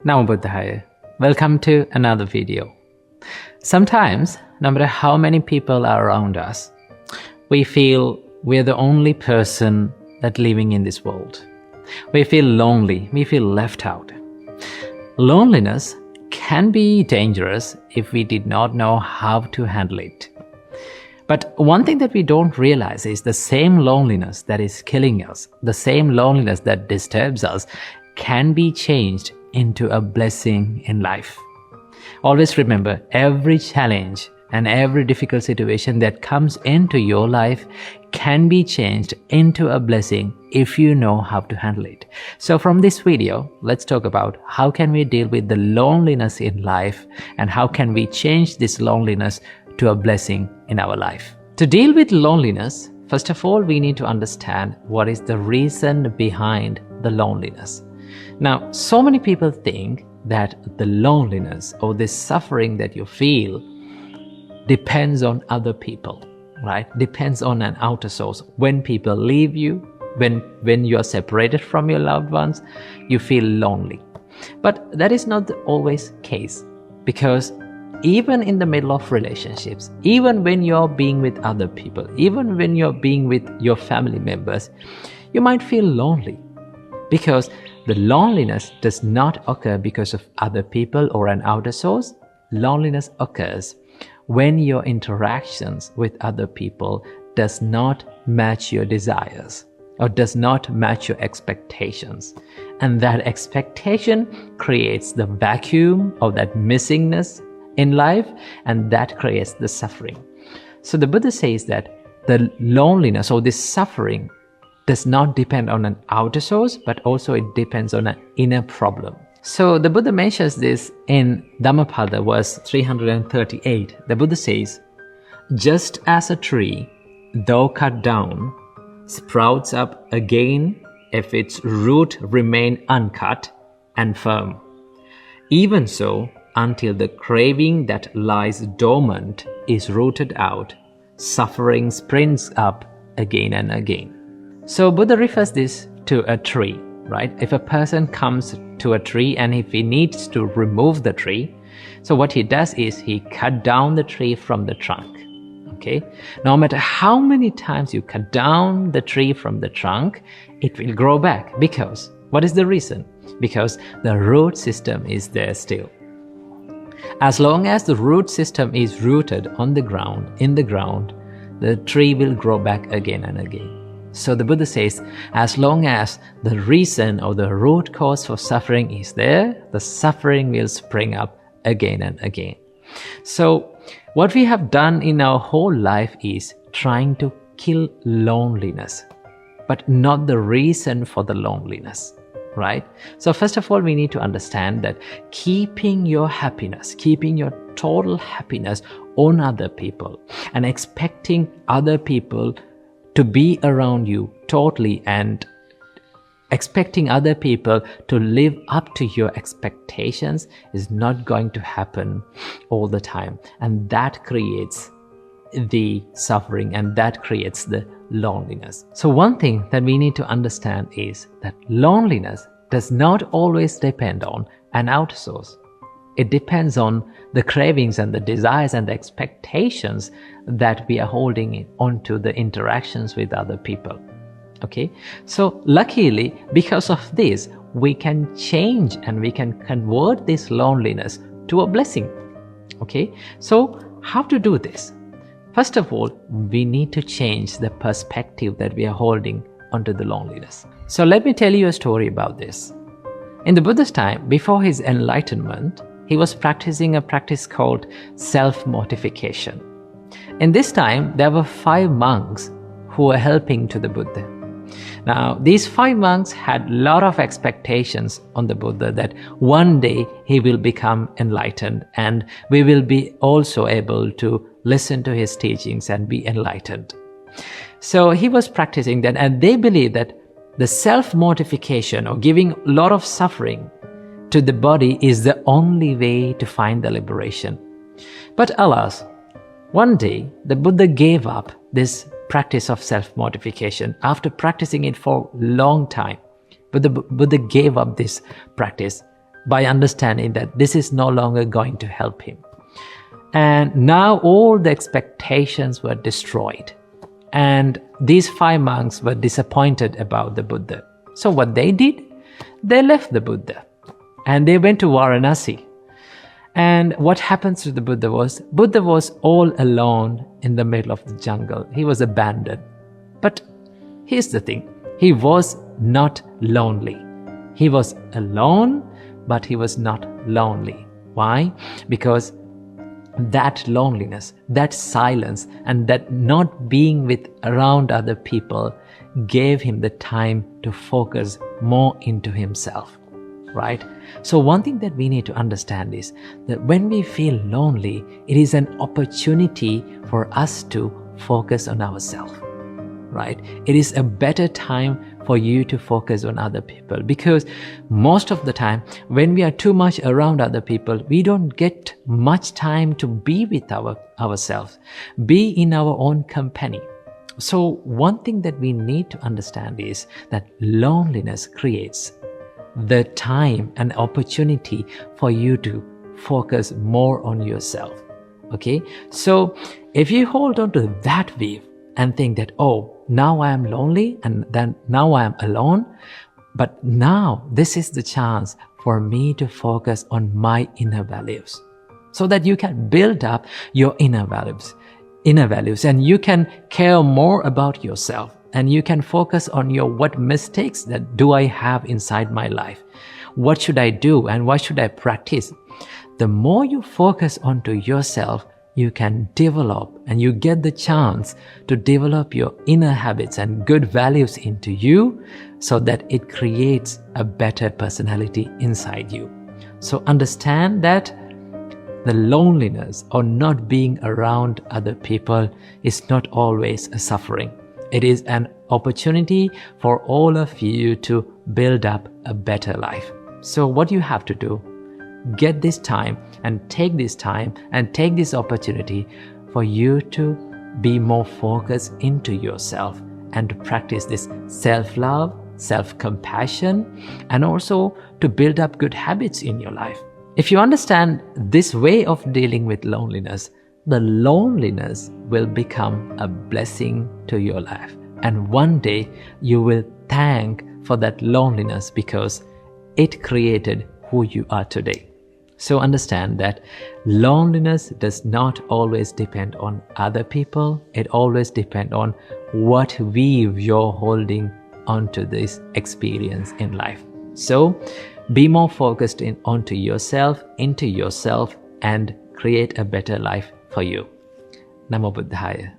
Namo Buddhaya. Welcome to another video. Sometimes, no matter how many people are around us, we feel we're the only person that living in this world. We feel lonely, we feel left out. Loneliness can be dangerous if we did not know how to handle it. But one thing that we don't realize is the same loneliness that is killing us, the same loneliness that disturbs us, can be changed into a blessing in life. Always remember, every challenge and every difficult situation that comes into your life can be changed into a blessing if you know how to handle it. So from this video, let's talk about how can we deal with the loneliness in life and how can we change this loneliness to a blessing in our life. To deal with loneliness, first of all, we need to understand what is the reason behind the loneliness. Now, so many people think that the loneliness or the suffering that you feel depends on other people, right? Depends on an outer source. When people leave you, when you are separated from your loved ones, you feel lonely. But that is not always the case, because even in the middle of relationships, even when you're being with other people, even when you're being with your family members, you might feel lonely, because the loneliness does not occur because of other people or an outer source. Loneliness occurs when your interactions with other people does not match your desires or does not match your expectations. And that expectation creates the vacuum of that missingness in life, and that creates the suffering. So the Buddha says that the loneliness or this suffering does not depend on an outer source, but also it depends on an inner problem. So the Buddha mentions this in Dhammapada verse 338. The Buddha says, "Just as a tree, though cut down, sprouts up again if its root remain uncut and firm. Even so, until the craving that lies dormant is rooted out, suffering springs up again and again." So Buddha refers this to a tree, right? If a person comes to a tree and if he needs to remove the tree, so what he does is he cut down the tree from the trunk, okay? No matter how many times you cut down the tree from the trunk, it will grow back. Because, what is the reason? Because the root system is there still. As long as the root system is rooted on the ground, in the ground, the tree will grow back again and again. So the Buddha says, as long as the reason or the root cause for suffering is there, the suffering will spring up again and again. So what we have done in our whole life is trying to kill loneliness, but not the reason for the loneliness, right? So first of all, we need to understand that keeping your happiness, keeping your total happiness on other people and expecting other people to be around you totally and expecting other people to live up to your expectations is not going to happen all the time. And that creates the suffering and that creates the loneliness. So one thing that we need to understand is that loneliness does not always depend on an outer source. It depends on the cravings and the desires and the expectations that we are holding onto the interactions with other people. Okay, so luckily, because of this, we can change and we can convert this loneliness to a blessing. Okay, so how to do this? First of all, we need to change the perspective that we are holding onto the loneliness. So let me tell you a story about this. In the Buddha's time, before his enlightenment, he was practicing a practice called self-mortification. In this time, there were 5 monks who were helping to the Buddha. Now, these 5 monks had a lot of expectations on the Buddha that one day he will become enlightened and we will be also able to listen to his teachings and be enlightened. So he was practicing that, and they believed that the self-mortification or giving a lot of suffering to the body is the only way to find the liberation. But alas, one day the Buddha gave up this practice of self-mortification after practicing it for a long time. But the Buddha gave up this practice by understanding that this is no longer going to help him. And now all the expectations were destroyed. And these 5 monks were disappointed about the Buddha. So what they did, they left the Buddha and they went to Varanasi. And what happens to the Buddha was all alone in the middle of the jungle. He was abandoned. But here's the thing, he was not lonely. He was alone, but he was not lonely. Why? Because that loneliness, that silence, and that not being with around other people gave him the time to focus more into himself, right? So one thing that we need to understand is that when we feel lonely, it is an opportunity for us to focus on ourselves, right? It is a better time for you to focus on other people, because most of the time when we are too much around other people, we don't get much time to be with ourselves, be in our own company. So one thing that we need to understand is that loneliness creates the time and opportunity for you to focus more on yourself. Okay, so if you hold on to that view and think that, oh, now I am lonely and then now I am alone, but now this is the chance for me to focus on my inner values, so that you can build up your inner values, and you can care more about yourself, and you can focus on what mistakes that do I have inside my life, what should I do and what should I practice. The more you focus onto yourself, you can develop and you get the chance to develop your inner habits and good values into you, so that it creates a better personality inside you. So understand that the loneliness or not being around other people is not always a suffering. It is an opportunity for all of you to build up a better life. So what you have to do, get this time and take this opportunity for you to be more focused into yourself and to practice this self-love, self-compassion, and also to build up good habits in your life. If you understand this way of dealing with loneliness, the loneliness will become a blessing to your life. And one day you will thank for that loneliness, because it created who you are today. So understand that loneliness does not always depend on other people. It always depends on what weave you're holding onto this experience in life. So be more focused onto yourself, into yourself, and create a better life for you. Namo Buddhaya.